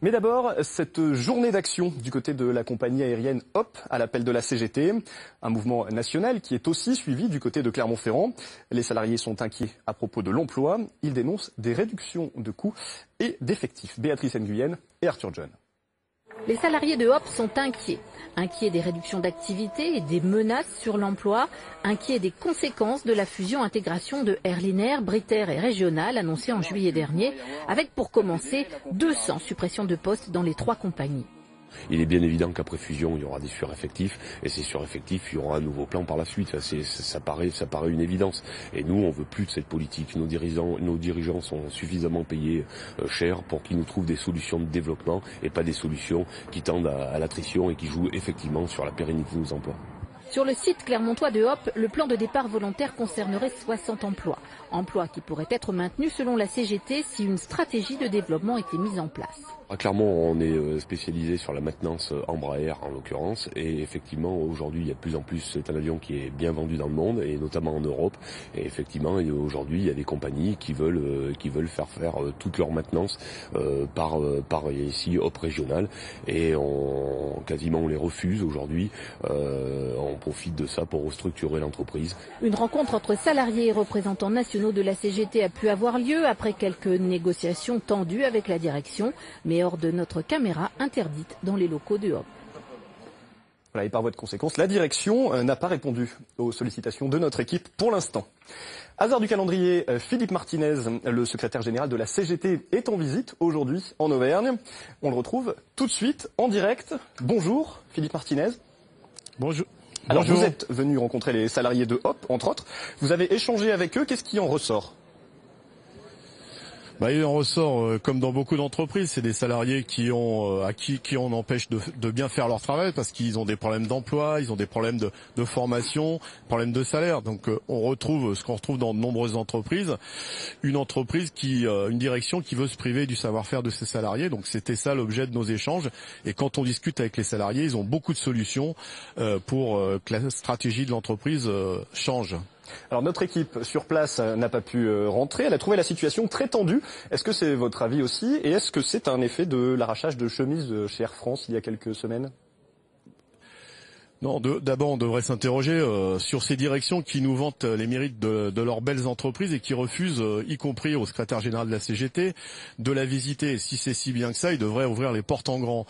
Mais d'abord, cette journée d'action du côté de la compagnie aérienne HOP à l'appel de la CGT, un mouvement national qui est aussi suivi du côté de Clermont-Ferrand. Les salariés sont inquiets à propos de l'emploi. Ils dénoncent des réductions de coûts et d'effectifs. Béatrice Nguyen et Arthur John. Les salariés de HOP sont inquiets. Inquiets des réductions d'activité et des menaces sur l'emploi. Inquiets des conséquences de la fusion-intégration de Airlinair, Britair et Régional annoncée en juillet dernier, avec pour commencer 200 suppressions de postes dans les 3 compagnies. Il est bien évident qu'après fusion, il y aura des sureffectifs, et ces sureffectifs, il y aura un nouveau plan par la suite. Ça paraît une évidence. Et nous, on veut plus de cette politique. Nos dirigeants sont suffisamment payés cher pour qu'ils nous trouvent des solutions de développement et pas des solutions qui tendent à l'attrition et qui jouent effectivement sur la pérennité de nos emplois. Sur le site clermontois de HOP, le plan de départ volontaire concernerait 60 emplois. Emplois qui pourraient être maintenus selon la CGT si une stratégie de développement était mise en place. À Clermont, on est spécialisé sur la maintenance Embraer en l'occurrence, et effectivement aujourd'hui il y a de plus en plus, c'est un avion qui est bien vendu dans le monde et notamment en Europe, et effectivement aujourd'hui il y a des compagnies qui veulent faire toute leur maintenance par ici HOP Régional, et quasiment on les refuse aujourd'hui. On profite de ça pour restructurer l'entreprise. Une rencontre entre salariés et représentants nationaux de la CGT a pu avoir lieu après quelques négociations tendues avec la direction, mais hors de notre caméra interdite dans les locaux de HOP. Voilà, et par voie de conséquence, la direction n'a pas répondu aux sollicitations de notre équipe pour l'instant. Hasard du calendrier, Philippe Martinez, le secrétaire général de la CGT, est en visite aujourd'hui en Auvergne. On le retrouve tout de suite en direct. Bonjour Philippe Martinez. Bonjour. Alors vous êtes venu rencontrer les salariés de HOP, entre autres. Vous avez échangé avec eux. Qu'est-ce qui en ressort ? Il en ressort, comme dans beaucoup d'entreprises, c'est des salariés qui on empêche de bien faire leur travail parce qu'ils ont des problèmes d'emploi, ils ont des problèmes de formation, problèmes de salaire. Donc on retrouve ce qu'on retrouve dans de nombreuses entreprises, une direction qui veut se priver du savoir-faire de ses salariés. Donc c'était ça l'objet de nos échanges. Et quand on discute avec les salariés, ils ont beaucoup de solutions pour que la stratégie de l'entreprise change. Alors notre équipe sur place n'a pas pu rentrer, elle a trouvé la situation très tendue. Est-ce que c'est votre avis aussi et est-ce que c'est un effet de l'arrachage de chemises chez Air France il y a quelques semaines ? Non, d'abord on devrait s'interroger sur ces directions qui nous vantent les mérites de leurs belles entreprises et qui refusent, y compris au secrétaire général de la CGT, de la visiter. Et si c'est si bien que ça, ils devraient ouvrir les portes en grand.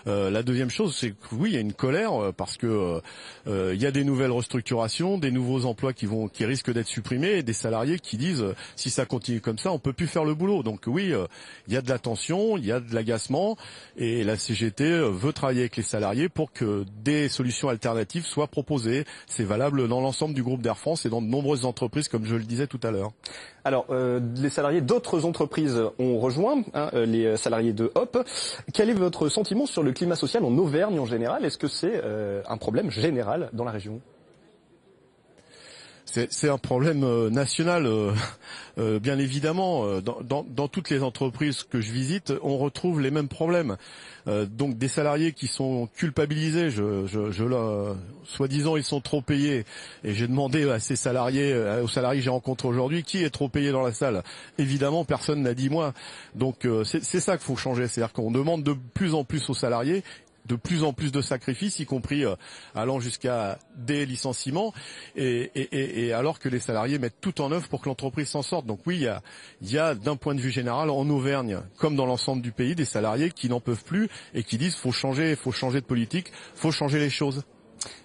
La deuxième chose, c'est que oui, il y a une colère parce que il y a des nouvelles restructurations, des nouveaux emplois qui risquent d'être supprimés et des salariés qui disent si ça continue comme ça, on peut plus faire le boulot. Donc oui, il y a de la tension, il y a de l'agacement et la CGT veut travailler avec les salariés pour que des solutions alternatives soient proposées. C'est valable dans l'ensemble du groupe d'Air France et dans de nombreuses entreprises, comme je le disais tout à l'heure. Alors, les salariés d'autres entreprises ont rejoint les salariés de HOP. Quel est votre sentiment sur le climat social en Auvergne en général ? Est-ce que c'est un problème général dans la région ? C'est un problème national, bien évidemment. Dans toutes les entreprises que je visite, on retrouve les mêmes problèmes. Donc des salariés qui sont culpabilisés, soi-disant ils sont trop payés. Et j'ai demandé à ces salariés, aux salariés que j'ai rencontrés aujourd'hui, qui est trop payé dans la salle. Évidemment, personne n'a dit moi. Donc c'est ça qu'il faut changer. C'est-à-dire qu'on demande de plus en plus aux salariés de plus en plus de sacrifices, y compris allant jusqu'à des licenciements, et alors que les salariés mettent tout en œuvre pour que l'entreprise s'en sorte. Donc oui, il y a d'un point de vue général en Auvergne, comme dans l'ensemble du pays, des salariés qui n'en peuvent plus et qui disent faut changer de politique, faut changer les choses.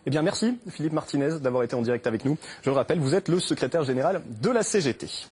Eh bien merci Philippe Martinez d'avoir été en direct avec nous. Je le rappelle, vous êtes le secrétaire général de la CGT.